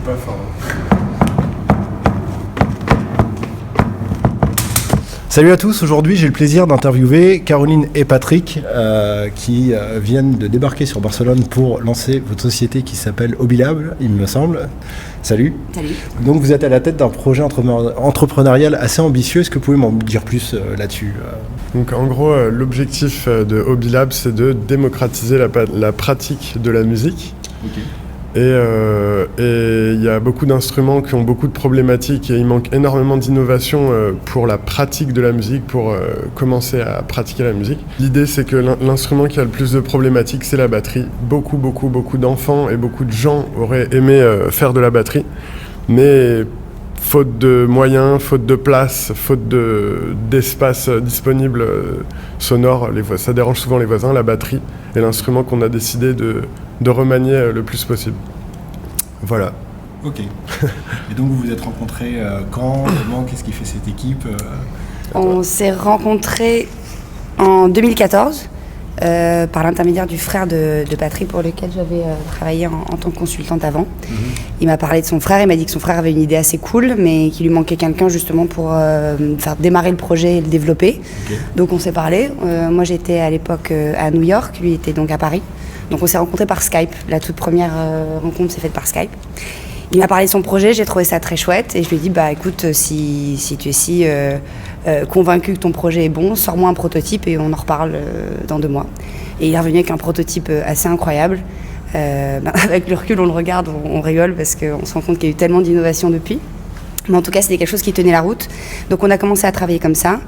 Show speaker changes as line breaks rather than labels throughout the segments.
pas fort.
Salut à tous, aujourd'hui j'ai le plaisir d'interviewer Caroline et Patrick qui viennent de débarquer sur Barcelone pour lancer votre société qui s'appelle Obilab, il me semble. Salut.
Salut.
Donc vous êtes à la tête d'un projet entrepreneurial assez ambitieux, est-ce que vous pouvez m'en dire plus là-dessus
Donc en gros, l'objectif de Obilab, c'est de démocratiser la pratique de la musique.
Okay.
Et il y a beaucoup d'instruments qui ont beaucoup de problématiques et il manque énormément d'innovation pour la pratique de la musique, pour commencer à pratiquer la musique. L'idée, c'est que l'instrument qui a le plus de problématiques, c'est la batterie. Beaucoup d'enfants et beaucoup de gens auraient aimé faire de la batterie, mais faute de moyens, faute de place, faute d'espace disponible sonore, ça dérange souvent les voisins, la batterie est l'instrument qu'on a décidé de remanier le plus possible. Voilà.
Ok. Et donc vous vous êtes rencontrés quand, comment, qu'est-ce qui fait cette équipe
On s'est rencontrés en 2014 par l'intermédiaire du frère de Patrick pour lequel j'avais travaillé en tant que consultante avant. Il m'a parlé de son frère, il m'a dit que son frère avait une idée assez cool mais qu'il lui manquait quelqu'un justement pour faire démarrer le projet et le développer. Okay. Donc on s'est parlé. Moi j'étais à l'époque à New York, lui était donc à Paris. Donc on s'est rencontrés par Skype. La toute première rencontre s'est faite par Skype. Il m'a parlé de son projet, j'ai trouvé ça très chouette et je lui ai dit bah écoute si tu es si convaincu que ton projet est bon, sors-moi un prototype et on en reparle dans 2 mois. Et il est revenu avec un prototype assez incroyable. Avec le recul on le regarde, on rigole parce qu'on se rend compte qu'il y a eu tellement d'innovations depuis. Mais en tout cas, c'était quelque chose qui tenait la route. Donc on a commencé à travailler comme ça.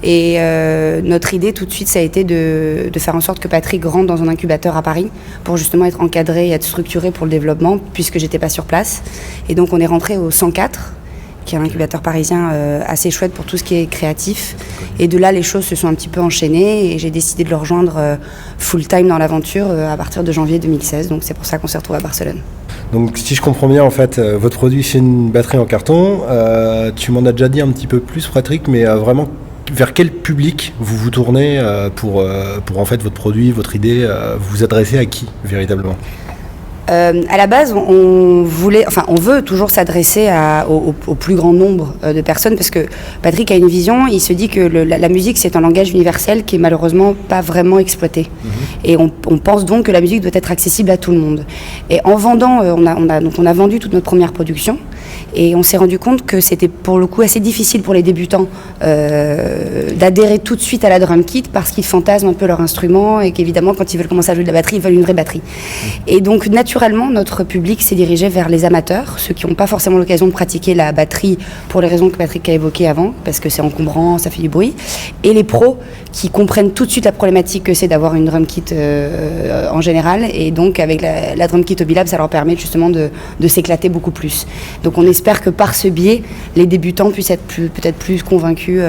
Okay. Et notre idée tout de suite, ça a été de faire en sorte que Patrick rentre dans un incubateur à Paris pour justement être encadré et être structuré pour le développement, puisque j'étais pas sur place. Et donc on est rentré au 104, qui est un incubateur parisien assez chouette pour tout ce qui est créatif. Et de là, les choses se sont un petit peu enchaînées et j'ai décidé de le rejoindre full-time dans l'aventure à partir de janvier 2016. Donc c'est pour ça qu'on s'est retrouvés à Barcelone.
Donc si je comprends bien, en fait, votre produit c'est une batterie en carton. Tu m'en as déjà dit un petit peu plus, Patrick, mais vraiment vers quel public vous vous tournez pour en fait votre produit, votre idée, vous vous adressez à qui véritablement ?
À la base, on veut toujours s'adresser au plus grand nombre de personnes parce que Patrick a une vision, il se dit que la musique c'est un langage universel qui est malheureusement pas vraiment exploité. Et on pense donc que la musique doit être accessible à tout le monde. Et en vendant, on a vendu toute notre première production et on s'est rendu compte que c'était pour le coup assez difficile pour les débutants d'adhérer tout de suite à la drum kit parce qu'ils fantasment un peu leur instrument et qu'évidemment quand ils veulent commencer à jouer de la batterie, ils veulent une vraie batterie. Et donc naturellement, notre public s'est dirigé vers les amateurs, ceux qui n'ont pas forcément l'occasion de pratiquer la batterie pour les raisons que Patrick a évoquées avant, parce que c'est encombrant, ça fait du bruit, et les pros qui comprennent tout de suite la problématique que c'est d'avoir une drum kit en général, et donc avec la drum kit Obilab, ça leur permet justement de s'éclater beaucoup plus. Donc on espère que par ce biais, les débutants puissent être peut-être plus convaincus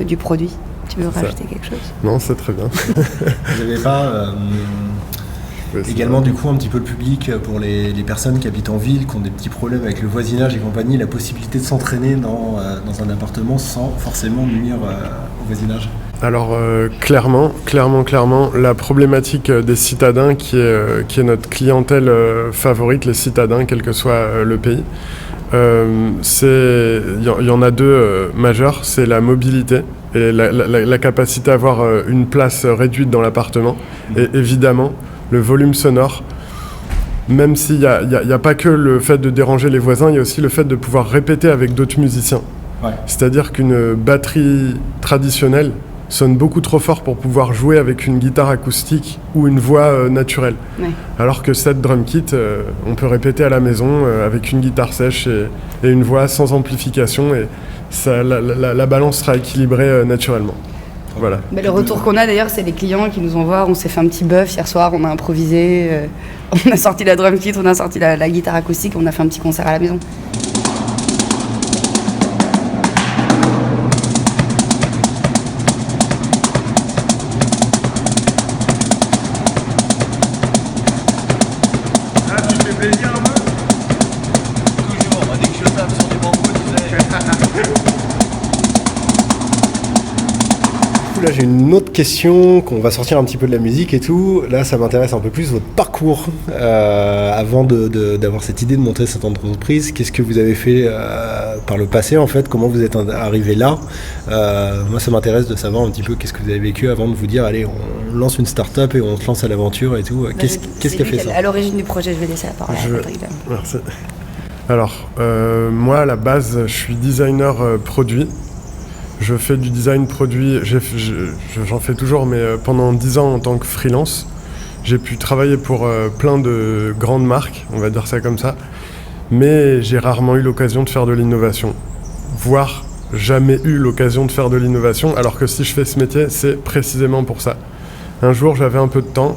du produit. Tu veux rajouter quelque chose ?
Non, c'est très bien.
Vous n'avez pas... également du coup un petit peu le public pour les personnes qui habitent en ville, qui ont des petits problèmes avec le voisinage et compagnie, la possibilité de s'entraîner dans un appartement sans forcément nuire au voisinage.
Alors clairement, la problématique des citadins qui est notre clientèle favorite, les citadins, quel que soit le pays, il y en a 2 majeures, c'est la mobilité et la capacité à avoir une place réduite dans l'appartement et évidemment le volume sonore, même s'il n'y a pas que le fait de déranger les voisins, il y a aussi le fait de pouvoir répéter avec d'autres musiciens. Ouais. C'est-à-dire qu'une batterie traditionnelle sonne beaucoup trop fort pour pouvoir jouer avec une guitare acoustique ou une voix naturelle. Ouais. Alors que cette drum kit, on peut répéter à la maison avec une guitare sèche et une voix sans amplification et ça, la balance sera équilibrée naturellement. Voilà.
Bah, le retour qu'on a d'ailleurs, c'est les clients qui nous envoient. On s'est fait un petit bœuf hier soir, on a improvisé, on a sorti la drum kit, on a sorti la guitare acoustique, on a fait un petit concert à la maison.
là, j'ai une autre question, qu'on va sortir un petit peu de la musique et tout. Là, ça m'intéresse un peu plus, votre parcours. Avant d'avoir cette idée de monter cette entreprise, qu'est-ce que vous avez fait par le passé, en fait? Comment vous êtes arrivé là? Moi, ça m'intéresse de savoir un petit peu qu'est-ce que vous avez vécu avant de vous dire, allez, on lance une start-up et on se lance à l'aventure et tout. Qu'est-ce qui a fait ça?
À l'origine du projet, je vais laisser la parole à Patrick.
Merci. Alors, moi, à la base, je suis designer produit. Je fais du design produit, j'en fais toujours, mais pendant 10 ans en tant que freelance. J'ai pu travailler pour plein de grandes marques, on va dire ça comme ça, mais j'ai rarement eu l'occasion de faire de l'innovation, voire jamais eu l'occasion de faire de l'innovation, alors que si je fais ce métier, c'est précisément pour ça. Un jour, j'avais un peu de temps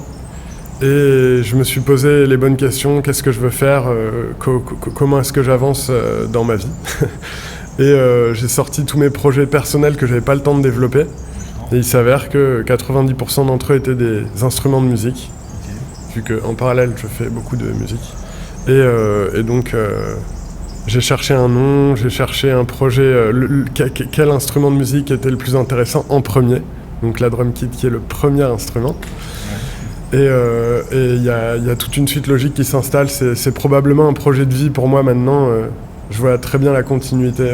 et je me suis posé les bonnes questions, qu'est-ce que je veux faire, comment est-ce que j'avance dans ma vie. Et j'ai sorti tous mes projets personnels que j'avais pas le temps de développer. Et il s'avère que 90% d'entre eux étaient des instruments de musique, vu qu'en parallèle, je fais beaucoup de musique. Et donc, j'ai cherché un nom, j'ai cherché un projet, quel instrument de musique était le plus intéressant en premier. Donc la drum kit qui est le premier instrument. Et il y a toute une suite logique qui s'installe. C'est probablement un projet de vie pour moi maintenant. Je vois très bien la continuité.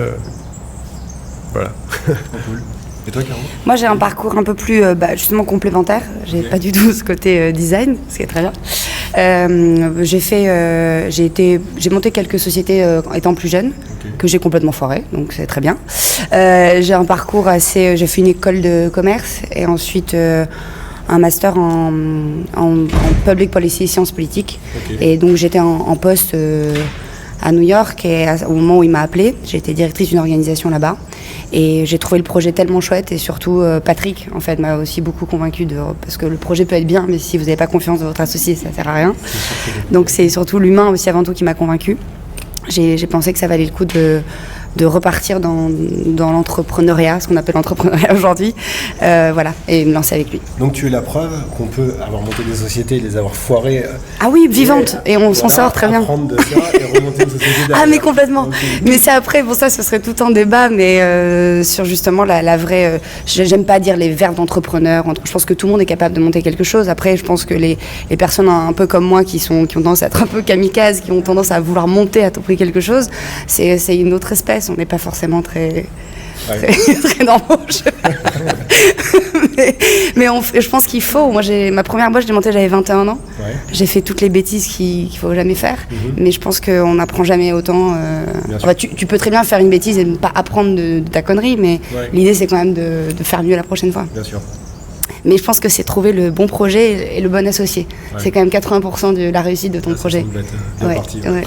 Voilà.
Cool. Et toi, Caro?
Moi, j'ai un parcours un peu plus justement complémentaire. J'ai pas du tout ce côté design, ce qui est très bien. J'ai monté quelques sociétés étant plus jeune, que j'ai complètement foiré, donc c'est très bien. J'ai un parcours j'ai fait une école de commerce et ensuite un master en public policy et sciences politiques. Et donc j'étais en poste à New York et au moment où il m'a appelée, j'ai été directrice d'une organisation là-bas et j'ai trouvé le projet tellement chouette et surtout Patrick en fait m'a aussi beaucoup convaincue parce que le projet peut être bien mais si vous n'avez pas confiance dans votre associé ça sert à rien. Donc c'est surtout l'humain aussi avant tout qui m'a convaincue. J'ai pensé que ça valait le coup de repartir dans l'entrepreneuriat, ce qu'on appelle l'entrepreneuriat aujourd'hui, voilà, et me lancer avec lui.
Donc tu es la preuve qu'on peut avoir monté des sociétés, les avoir foirées.
Ah oui, vivantes, et on s'en sort très bien.
Apprendre de ça et remonter une société derrière.
Ah mais complètement. Mais c'est après, pour ça, ce serait tout un débat, mais sur justement la vraie. J'aime pas dire les verbes d'entrepreneur. Je pense que tout le monde est capable de monter quelque chose. Après, je pense que les personnes un peu comme moi qui ont tendance à être un peu kamikazes, qui ont tendance à vouloir monter à tout prix quelque chose, c'est une autre espèce. On n'est pas forcément très normaux. mais je pense qu'il faut. Moi, ma première boîte, je l'ai montée, j'avais 21 ans. Ouais. J'ai fait toutes les bêtises qu'il faut jamais faire. Mais je pense qu'on n'apprend jamais autant. Tu peux très bien faire une bêtise et ne pas apprendre de ta connerie, mais l'idée, c'est quand même de faire mieux la prochaine fois.
Bien sûr.
Mais je pense que c'est trouver le bon projet et le bon associé. Ouais. C'est quand même 80% de la réussite de ton projet.
Bien parti. Ouais.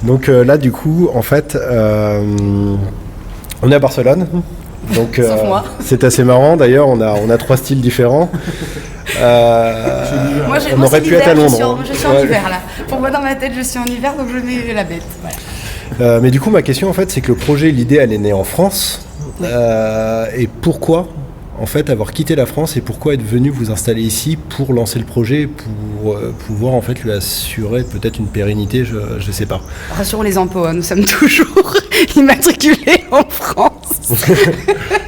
Donc là, du coup, en fait, on est à Barcelone. Donc,
sauf moi.
C'est assez marrant. D'ailleurs, on a 3 styles différents. On aurait pu être à Londres.
Je suis en hiver, là. Pour moi, dans ma tête, je suis en hiver, donc je mets la bête. Voilà.
Mais du coup, ma question, en fait, c'est que le projet, l'idée, elle est née en France. Ouais. Et pourquoi en fait, avoir quitté la France et pourquoi être venu vous installer ici pour lancer le projet, pour pouvoir en fait lui assurer peut-être une pérennité, je sais pas.
Rassurons les impôts, nous sommes toujours immatriculés en France.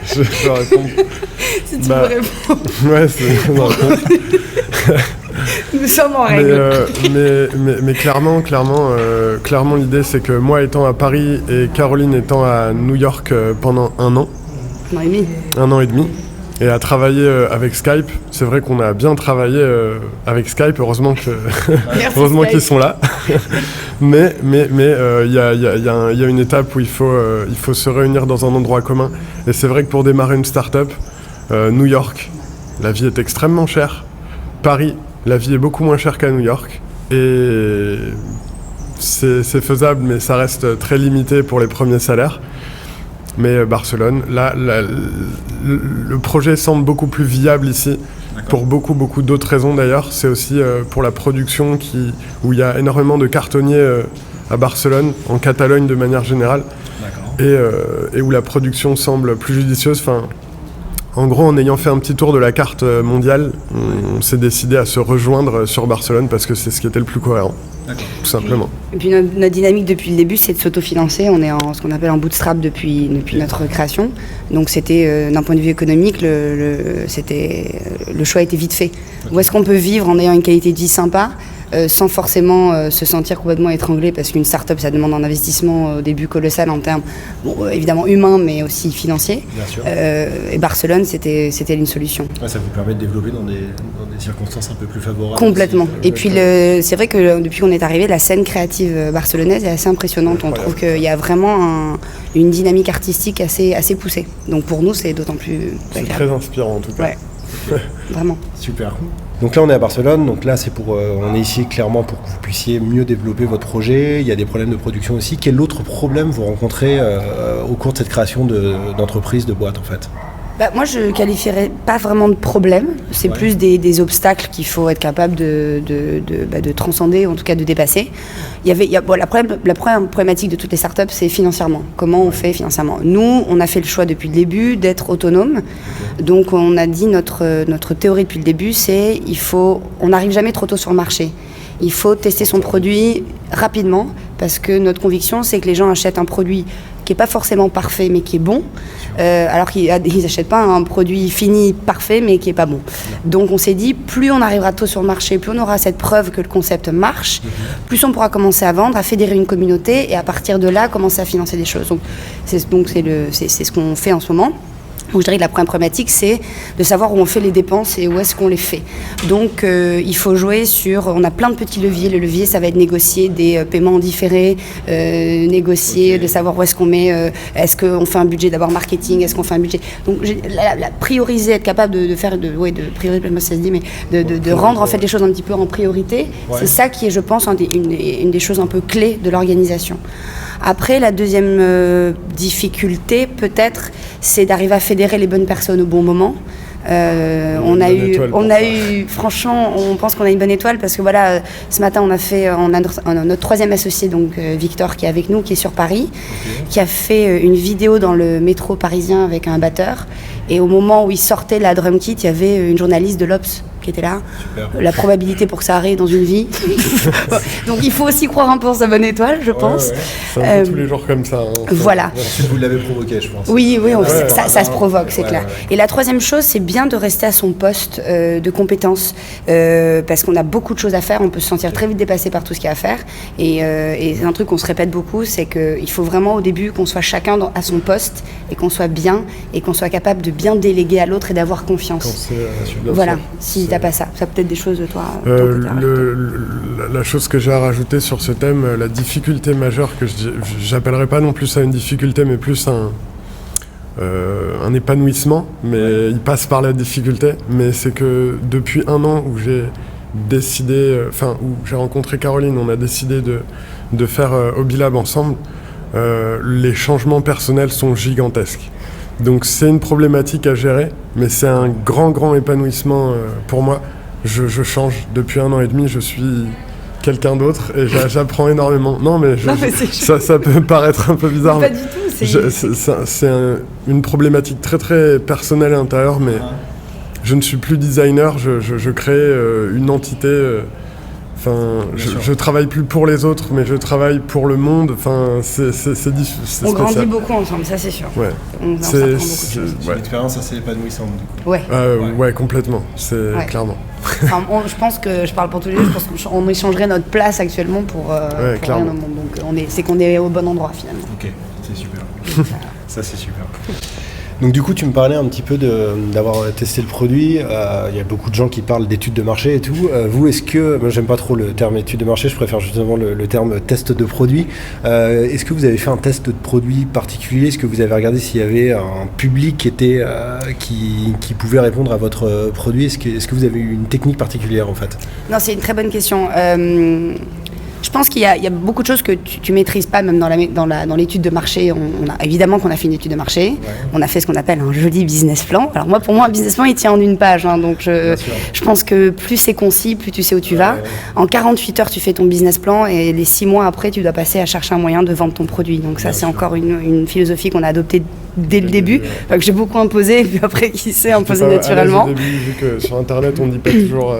je vais répondre.
Si tu veux répondre.
Ouais, c'est une réponse.
Nous sommes en règle.
Mais clairement, l'idée c'est que moi étant à Paris et Caroline étant à New York pendant 1 an.
1 an et demi.
1 an et demi. Et à travailler avec Skype, c'est vrai qu'on a bien travaillé avec Skype, heureusement qu'ils sont là. mais il y a une étape où il faut se réunir dans un endroit commun. Et c'est vrai que pour démarrer une start-up, New York, la vie est extrêmement chère. Paris, la vie est beaucoup moins chère qu'à New York. Et c'est faisable, mais ça reste très limité pour les premiers salaires. Mais Barcelone, là, le projet semble beaucoup plus viable ici, pour beaucoup d'autres raisons d'ailleurs. C'est aussi pour la production où il y a énormément de cartonniers à Barcelone, en Catalogne de manière générale, et où la production semble plus judicieuse. Enfin, En gros, en ayant fait un petit tour de la carte mondiale, on s'est décidé à se rejoindre sur Barcelone parce que c'est ce qui était le plus cohérent, tout simplement.
Et puis notre dynamique depuis le début, c'est de s'autofinancer. On est en ce qu'on appelle en bootstrap depuis notre création. Donc c'était, d'un point de vue économique, le choix était vite fait. Où est-ce qu'on peut vivre en ayant une qualité de vie sympa sans forcément se sentir complètement étranglé, parce qu'une start-up, ça demande un investissement au début colossal en termes, évidemment humains, mais aussi financiers.
Bien sûr.
Et Barcelone, c'était une solution.
Ouais, ça vous permet de développer dans des circonstances un peu plus favorables.
Complètement. Et puis c'est vrai que depuis qu'on est arrivé, la scène créative barcelonaise est assez impressionnante. On trouve qu'il y a vraiment une dynamique artistique assez poussée. Donc pour nous, c'est d'autant plus
C'est
agréable.
très inspirant en tout cas.
Ouais. Vraiment.
Super. Donc là, on est à Barcelone. Donc là, on est ici clairement pour que vous puissiez mieux développer votre projet. Il y a des problèmes de production aussi. Quel autre problème vous rencontrez au cours de cette création d'entreprise, de boîte en fait?
Moi, je ne qualifierais pas vraiment de problème. C'est plus des obstacles qu'il faut être capable de transcender, en tout cas de dépasser. La première problématique de toutes les startups, c'est financièrement. Comment on fait financièrement? Nous, on a fait le choix depuis le début d'être autonome. Donc, on a dit notre théorie depuis le début, c'est on n'arrive jamais trop tôt sur le marché. Il faut tester son produit rapidement, parce que notre conviction, c'est que les gens achètent un produit qui n'est pas forcément parfait, mais qui est bon, alors qu'ils n'achètent pas un produit fini, parfait, mais qui n'est pas bon. Donc on s'est dit, plus on arrivera tôt sur le marché, plus on aura cette preuve que le concept marche, plus on pourra commencer à vendre, à fédérer une communauté, et à partir de là, commencer à financer des choses. Donc c'est ce qu'on fait en ce moment. Donc je dirais que la première problématique, c'est de savoir où on fait les dépenses et où est-ce qu'on les fait. Donc il faut jouer on a plein de petits leviers. Le levier, ça va être négocier des paiements différés, négocier, de savoir où est-ce qu'on met, est-ce qu'on fait un budget d'abord marketing, est-ce qu'on fait un budget. Donc la prioriser, être capable de prioriser, moi ça se dit, mais de rendre en fait les choses un petit peu en priorité, c'est ça qui est, je pense, une des choses un peu clés de l'organisation. Après, la deuxième difficulté, peut-être, c'est d'arriver à fédérer les bonnes personnes au bon moment. Franchement, on pense qu'on a une bonne étoile parce que voilà, ce matin, on a notre troisième associé, donc Victor, qui est avec nous, qui est sur Paris, qui a fait une vidéo dans le métro parisien avec un batteur. Et au moment où il sortait la drum kit, il y avait une journaliste de l'Obs qui était là. Super. La probabilité pour que ça arrive dans une vie. Donc il faut aussi croire un peu en sa bonne étoile, je pense.
Ouais. C'est un peu tous les jours comme ça.
Voilà.
Vous l'avez provoqué, je pense.
Oui, ça se provoque, c'est clair. Et la troisième chose, c'est bien de rester à son poste de compétence, parce qu'on a beaucoup de choses à faire, on peut se sentir très vite dépassé par tout ce qu'il y a à faire. Et c'est un truc qu'on se répète beaucoup, c'est qu'il faut vraiment au début qu'on soit chacun à son poste et qu'on soit bien et qu'on soit capable de bien déléguer à l'autre et d'avoir confiance. Voilà, si t'as pas ça. Ça peut-être des choses de toi.
La chose que j'ai à rajouter sur ce thème, la difficulté majeure que j'appellerais pas non plus ça une difficulté, mais plus un épanouissement, mais il passe par la difficulté. Mais c'est que depuis 1 an où j'ai décidé, où j'ai rencontré Caroline, on a décidé de faire Hobby-Lab ensemble, les changements personnels sont gigantesques. Donc c'est une problématique à gérer, mais c'est un grand épanouissement pour moi. Je change depuis 1 an et demi, je suis quelqu'un d'autre et j'apprends énormément. Non mais ça peut paraître un peu bizarre.
Pas du tout.
C'est une problématique très personnelle et intérieure, mais je ne suis plus designer, je crée une entité. Je travaille plus pour les autres, mais je travaille pour le monde. C'est spécial.
On grandit beaucoup ensemble, ça c'est sûr.
Ouais.
C'est une expérience assez épanouissante. Du coup.
Ouais,
complètement. Clairement.
Je pense que je parle pour tous les deux. Je pense qu'on échangerait notre place actuellement pour rien au monde. Donc c'est qu'on est au bon endroit finalement.
Ok, c'est super. Ça c'est super. Donc du coup, tu me parlais un petit peu d'avoir testé le produit. Il y a beaucoup de gens qui parlent d'études de marché et tout. Vous, moi j'aime pas trop le terme études de marché, je préfère justement le terme test de produit. Est-ce que vous avez fait un test de produit particulier? Est-ce que vous avez regardé s'il y avait un public qui pouvait répondre à votre produit? Est-ce que vous avez eu une technique particulière en fait?
Non, c'est une très bonne question. Je pense qu'il y a beaucoup de choses que tu maîtrises pas, même dans l'étude de marché. Évidemment qu'on a fait une étude de marché. On a fait ce qu'on appelle un joli business plan. Alors pour moi, un business plan, il tient en une page. Donc je pense que plus c'est concis, plus tu sais où tu vas. En 48 heures, tu fais ton business plan et les 6 mois après, tu dois passer à chercher un moyen de vendre ton produit. Donc ça, c'est encore une philosophie qu'on a adoptée dès le début. Enfin, que j'ai beaucoup imposé, et puis après qui s'est imposé naturellement.
Au début, vu que sur Internet, on ne dit pas toujours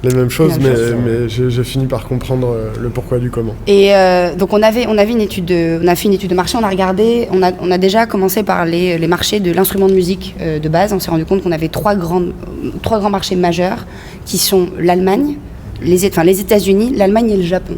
les mêmes choses, mais j'ai fini par comprendre le pourquoi du comment.
Et donc on a fait une étude de marché, on a regardé, on a déjà commencé par les marchés de l'instrument de musique de base. On s'est rendu compte qu'on avait trois grands marchés majeurs qui sont l'Allemagne, les États-Unis, l'Allemagne et le Japon.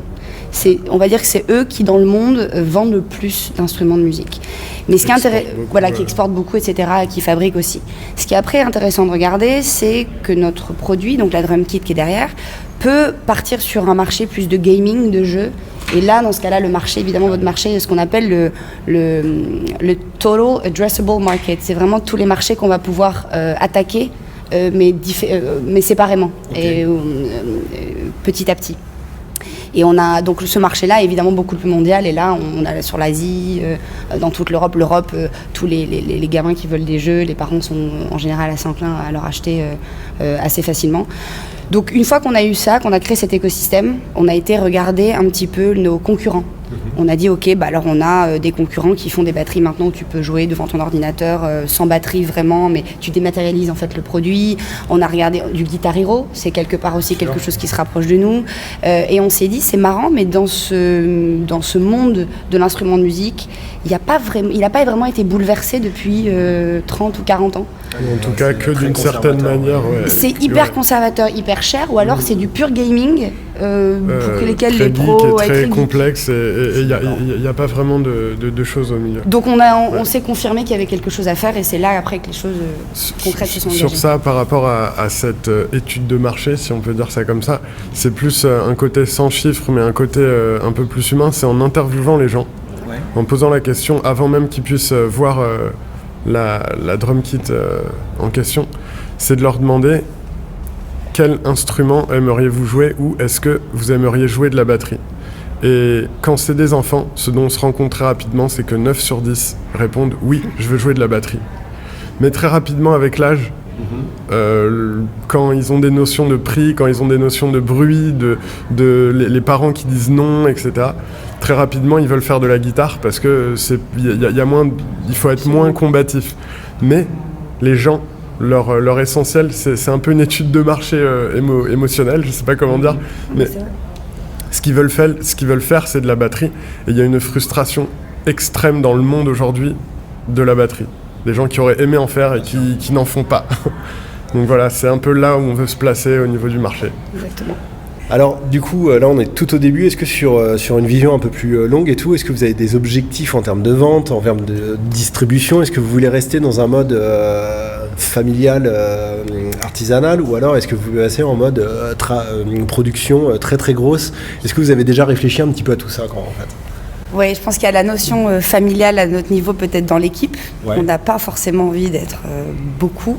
On va dire que c'est eux qui, dans le monde, vendent le plus d'instruments de musique. Mais ce qui est intéressant, qui exportent beaucoup, etc., qui fabriquent aussi. Ce qui est après intéressant de regarder, c'est que notre produit, donc la drum kit qui est derrière, peut partir sur un marché plus de gaming, de jeux. Et là, dans ce cas-là, le marché, évidemment, votre marché est ce qu'on appelle le Total Addressable Market. C'est vraiment tous les marchés qu'on va pouvoir attaquer, mais séparément, et petit à petit. Et on a donc ce marché-là, évidemment beaucoup plus mondial. Et là, on a sur l'Asie, dans toute l'Europe, tous les gamins qui veulent des jeux, les parents sont en général assez enclins à leur acheter assez facilement. Donc une fois qu'on a eu ça, qu'on a créé cet écosystème, on a été regarder un petit peu nos concurrents. On a dit ok, alors on a des concurrents qui font des batteries maintenant où tu peux jouer devant ton ordinateur sans batterie vraiment, mais tu dématérialises en fait le produit. On a regardé du Guitar Hero, c'est quelque part aussi quelque chose qui se rapproche de nous. Et on s'est dit c'est marrant, mais dans ce monde de l'instrument de musique, il n'a pas vraiment été bouleversé depuis 30 ou 40 ans.
En tout cas, que d'une certaine manière. Ouais.
C'est hyper conservateur, hyper cher, ou alors c'est du pur gaming pour lesquels
les pros. Très complexe et il n'y a pas vraiment de choses au milieu.
Donc on s'est confirmé qu'il y avait quelque chose à faire et c'est là après que les choses concrètes se sont engagées.
Sur ça, par rapport à cette étude de marché, si on peut dire ça comme ça, c'est plus un côté sans chiffres, mais un côté un peu plus humain, c'est en interviewant les gens, en posant la question avant même qu'ils puissent voir la drum kit en question, c'est de leur demander quel instrument aimeriez-vous jouer ou est-ce que vous aimeriez jouer de la batterie. Et quand c'est des enfants, ce dont on se rend compte très rapidement, c'est que 9 sur 10 répondent « oui, je veux jouer de la batterie ». Mais très rapidement, avec l'âge, quand ils ont des notions de prix, quand ils ont des notions de bruit, les parents qui disent non, etc., très rapidement, ils veulent faire de la guitare parce que il faut être moins combatif. Mais les gens, leur essentiel, c'est un peu une étude de marché émotionnelle, je ne sais pas comment dire, mais ce qu'ils veulent faire, c'est de la batterie. Et il y a une frustration extrême dans le monde aujourd'hui de la batterie. Des gens qui auraient aimé en faire et qui n'en font pas. Donc voilà, c'est un peu là où on veut se placer au niveau du marché.
Exactement.
Alors du coup, là on est tout au début. Est-ce que sur une vision un peu plus longue et tout, est-ce que vous avez des objectifs en termes de vente, en termes de distribution? Est-ce que vous voulez rester dans un mode familial, artisanal, ou alors est-ce que vous voulez passer en mode une production très très grosse? Est-ce que vous avez déjà réfléchi un petit peu à tout ça en fait?
Oui, je pense qu'il y a la notion familiale à notre niveau, peut-être dans l'équipe.
Ouais.
On n'a pas forcément envie d'être beaucoup.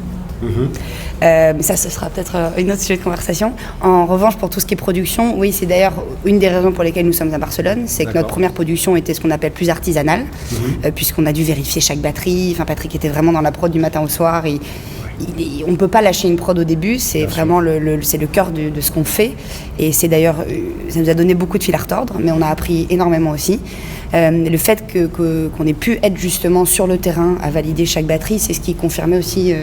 Mais ça, ce sera peut-être une autre sujet de conversation. En revanche, pour tout ce qui est production, oui, c'est d'ailleurs une des raisons pour lesquelles nous sommes à Barcelone. C'est que notre première production était ce qu'on appelle plus artisanale, puisqu'on a dû vérifier chaque batterie. Enfin, Patrick était vraiment dans la prod du matin au soir. On ne peut pas lâcher une prod au début, c'est vraiment c'est le cœur de ce qu'on fait. Et c'est d'ailleurs, ça nous a donné beaucoup de fil à retordre, mais on a appris énormément aussi. Le fait qu'on ait pu être justement sur le terrain à valider chaque batterie, c'est ce qui confirmait aussi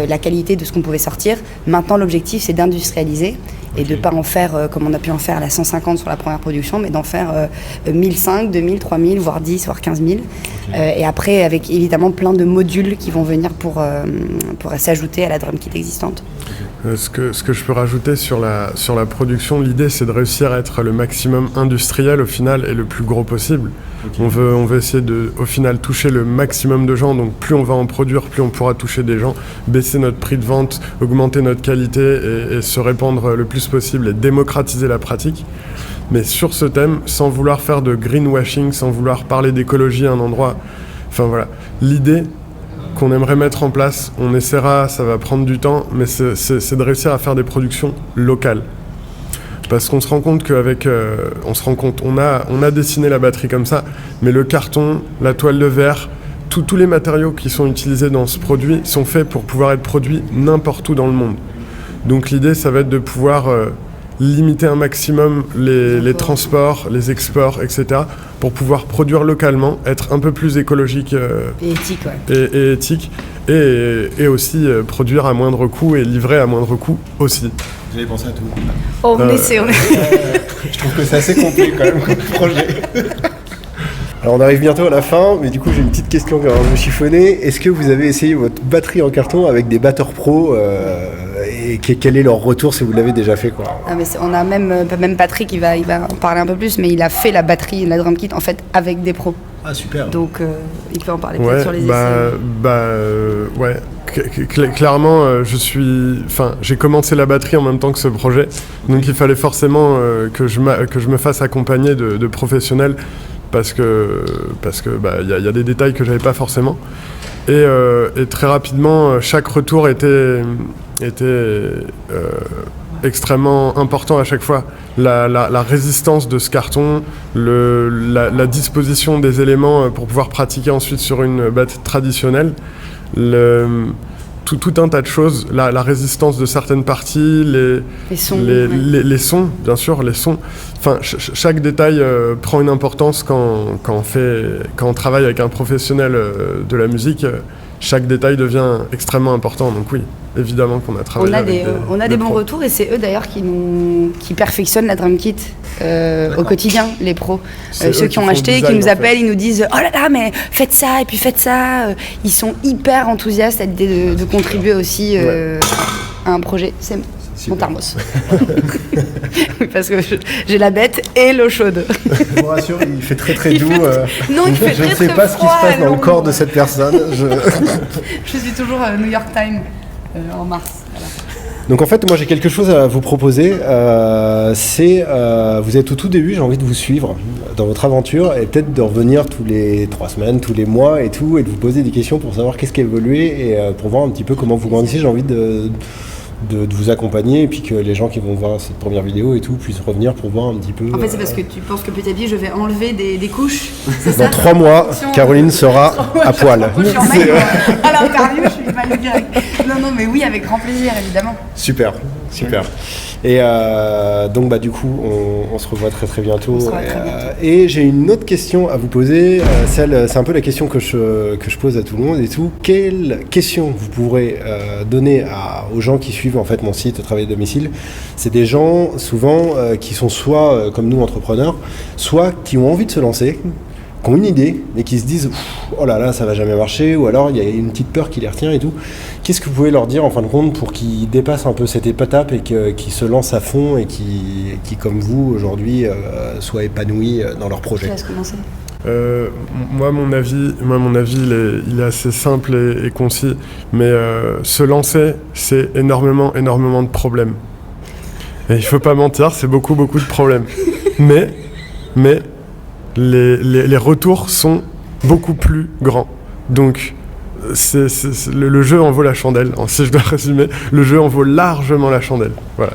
la qualité de ce qu'on pouvait sortir. Maintenant, l'objectif, c'est d'industrialiser et de ne pas en faire comme on a pu en faire la 150 sur la première production, mais d'en faire 1005, 2000, 3000, voire 10, voire 15 000. Et après, avec évidemment plein de modules qui vont venir pour s'ajouter à la drum kit existante.
Ce que je peux rajouter sur la production, l'idée c'est de réussir à être le maximum industriel au final et le plus gros possible. On veut essayer de au final toucher le maximum de gens, donc plus on va en produire, plus on pourra toucher des gens, baisser notre prix de vente, augmenter notre qualité et se répandre le plus possible et démocratiser la pratique. Mais sur ce thème, sans vouloir faire de greenwashing, sans vouloir parler d'écologie à un endroit, enfin voilà, l'idée qu'on aimerait mettre en place, on essaiera, ça va prendre du temps, mais c'est de réussir à faire des productions locales. Parce qu'on se rend compte qu'avec, on a dessiné la batterie comme ça, mais le carton, la toile de verre, tous les matériaux qui sont utilisés dans ce produit sont faits pour pouvoir être produits n'importe où dans le monde. Donc l'idée, ça va être de pouvoir limiter un maximum les transports, les exports, etc. pour pouvoir produire localement, être un peu plus écologique
Et éthique, ouais.
et éthique, et aussi produire à moindre coût et livrer à moindre coût aussi.
Vous avez pensé à tout.
Oh, on essaie.
Je trouve que c'est assez complet quand même comme projet. Alors on arrive bientôt à la fin, mais du coup j'ai une petite question quand même me chiffonner. Est-ce que vous avez essayé votre batterie en carton avec des batteurs pro et quel est leur retour si vous l'avez déjà fait quoi?
Ah, mais on a même Patrick, il va en parler un peu plus, mais il a fait la batterie, la drum kit en fait avec des pros.
Ah super.
Donc il peut en parler peut-être sur les essais.
Ouais. Clairement, j'ai commencé la batterie en même temps que ce projet, donc il fallait forcément que je me fasse accompagner de professionnels parce que y a des détails que j'avais pas forcément. Et très rapidement, chaque retour était extrêmement important à chaque fois. La résistance de ce carton, la disposition des éléments pour pouvoir pratiquer ensuite sur une batte traditionnelle, tout un tas de choses, la résistance de certaines parties, les sons, bien sûr, les sons. Enfin, chaque détail prend une importance quand on travaille avec un professionnel de la musique. Chaque détail devient extrêmement important. Donc oui, évidemment qu'on a travaillé
on a des bons retours et c'est eux d'ailleurs qui perfectionnent la drum kit au quotidien, les pros. Ceux qui ont acheté, qui nous appellent, ils nous disent « Oh là là, mais faites ça et puis faites ça ». Ils sont hyper enthousiastes à l'idée de contribuer aussi à un projet. C'est mon thermos. Oui, parce que j'ai la bête et l'eau chaude.
Je vous rassure, il fait très très doux.
Non, il fait
je
très
ne sais
très
pas ce qui se passe dans le corps de cette personne.
Je suis toujours New York Times en mars. Voilà.
Donc en fait, moi j'ai quelque chose à vous proposer. Vous êtes au tout début, j'ai envie de vous suivre dans votre aventure et peut-être de revenir tous les 3 semaines, tous les mois et tout, et de vous poser des questions pour savoir qu'est-ce qui a évolué et pour voir un petit peu comment vous grandissez. J'ai envie de vous accompagner et puis que les gens qui vont voir cette première vidéo et tout puissent revenir pour voir un petit peu.
En fait, c'est parce que tu penses que petit à petit je vais enlever des couches.
Dans 3 mois, Caroline sera à poil.
Je suis en maille, à l'interview, je suis pas direct. Non, mais oui, avec grand plaisir, évidemment.
Super. Et donc du coup, on se revoit très très bientôt. Et j'ai une autre question à vous poser. C'est un peu la question que je pose à tout le monde et tout. Quelle question vous pourrez donner aux gens qui suivent en fait mon site Travail à domicile? C'est des gens souvent qui sont soit comme nous entrepreneurs, soit qui ont envie de se lancer, qui ont une idée et qui se disent oh là là ça va jamais marcher, ou alors il y a une petite peur qui les retient et tout. Qu'est-ce que vous pouvez leur dire en fin de compte pour qu'ils dépassent un peu cette étape et qu'ils se lancent à fond et qui comme vous aujourd'hui soient épanouis dans leur projet?
Je laisse commencer.
Moi mon avis il est assez simple et concis, mais se lancer c'est énormément de problèmes. Et il faut pas mentir, c'est beaucoup de problèmes. mais les retours sont beaucoup plus grands. Donc, le jeu en vaut la chandelle. Si je dois résumer, le jeu en vaut largement la chandelle. Voilà.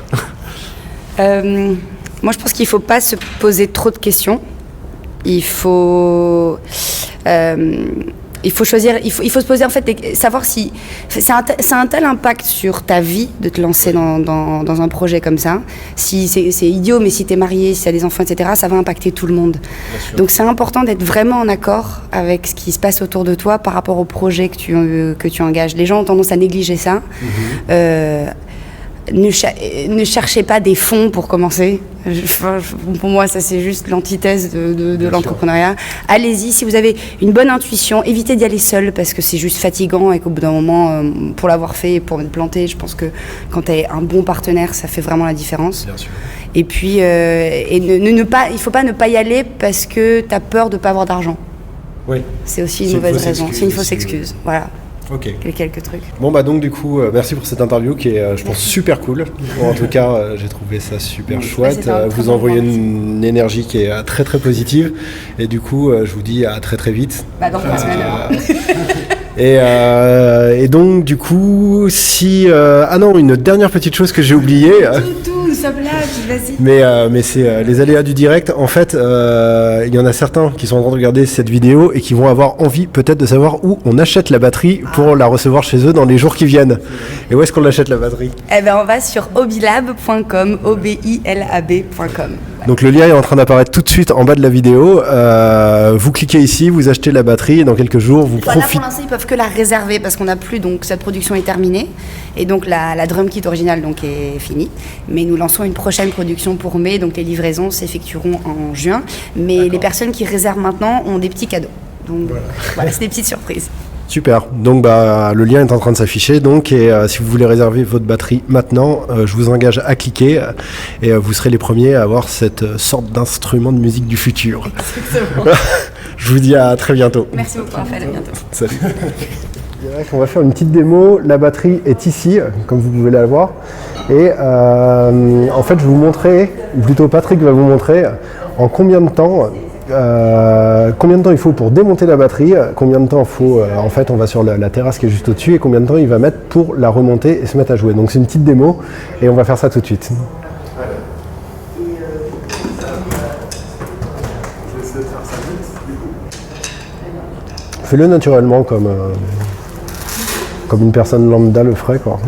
Moi, je pense qu'il ne faut pas se poser trop de questions. Il faut choisir, il faut se poser en fait, savoir si ça a un tel impact sur ta vie de te lancer dans un projet comme ça. Si c'est idiot, mais si tu es marié, si tu as des enfants, etc., ça va impacter tout le monde. Donc c'est important d'être vraiment en accord avec ce qui se passe autour de toi par rapport au projet que tu engages. Les gens ont tendance à négliger ça. Ne cherchez pas des fonds pour commencer. Pour moi, ça c'est juste l'antithèse de l'entrepreneuriat. Allez-y, si vous avez une bonne intuition, évitez d'y aller seul parce que c'est juste fatigant et qu'au bout d'un moment, pour l'avoir fait et pour être planté, je pense que quand tu as un bon partenaire, ça fait vraiment la différence.
Bien sûr.
Et puis, il ne faut pas ne pas y aller parce que tu as peur de ne pas avoir d'argent.
Oui.
C'est aussi une mauvaise raison. C'est une fausse excuse. Voilà.
Ok.
Quelques trucs.
Bon donc du coup merci pour cette interview qui est je pense super cool. En tout cas j'ai trouvé ça super chouette. Vous envoyez une énergie qui est très très positive et du coup je vous dis à très très vite.
Dans 3 semaines.
Et donc du coup si une dernière petite chose que j'ai oubliée.
sommes là, vas-y.
Mais c'est les aléas du direct. En fait, il y en a certains qui sont en train de regarder cette vidéo et qui vont avoir envie peut-être de savoir où on achète la batterie pour la recevoir chez eux dans les jours qui viennent. Et où est-ce qu'on achète la batterie?
Eh ben, on va sur obilab.com, obilab.com.
Donc le lien est en train d'apparaître tout de suite en bas de la vidéo. Vous cliquez ici, vous achetez la batterie et dans quelques jours vous
Voilà,
profitez.
pour l'instant, ils peuvent que la réserver parce qu'on n'a plus, donc cette production est terminée. Et donc la drum kit originale donc, est finie. Mais nous lançons une prochaine production pour mai, donc les livraisons s'effectueront en juin. Mais les personnes qui réservent maintenant ont des petits cadeaux. Donc voilà, c'est des petites surprises.
Super. Donc le lien est en train de s'afficher. Donc et si vous voulez réserver votre batterie maintenant, je vous engage à cliquer et vous serez les premiers à avoir cette sorte d'instrument de musique du futur. Je vous dis à très bientôt.
Merci beaucoup Raphaël, à bientôt.
Salut. On va faire une petite démo. La batterie est ici, comme vous pouvez la voir. Et en fait, je vais vous montrer, ou plutôt Patrick va vous montrer, en combien de temps il faut pour démonter la batterie, combien de temps il faut, en fait on va sur la terrasse qui est juste au-dessus, et combien de temps il va mettre pour la remonter et se mettre à jouer. Donc c'est une petite démo et on va faire ça tout de suite. Fais-le naturellement comme une personne lambda le ferait, quoi.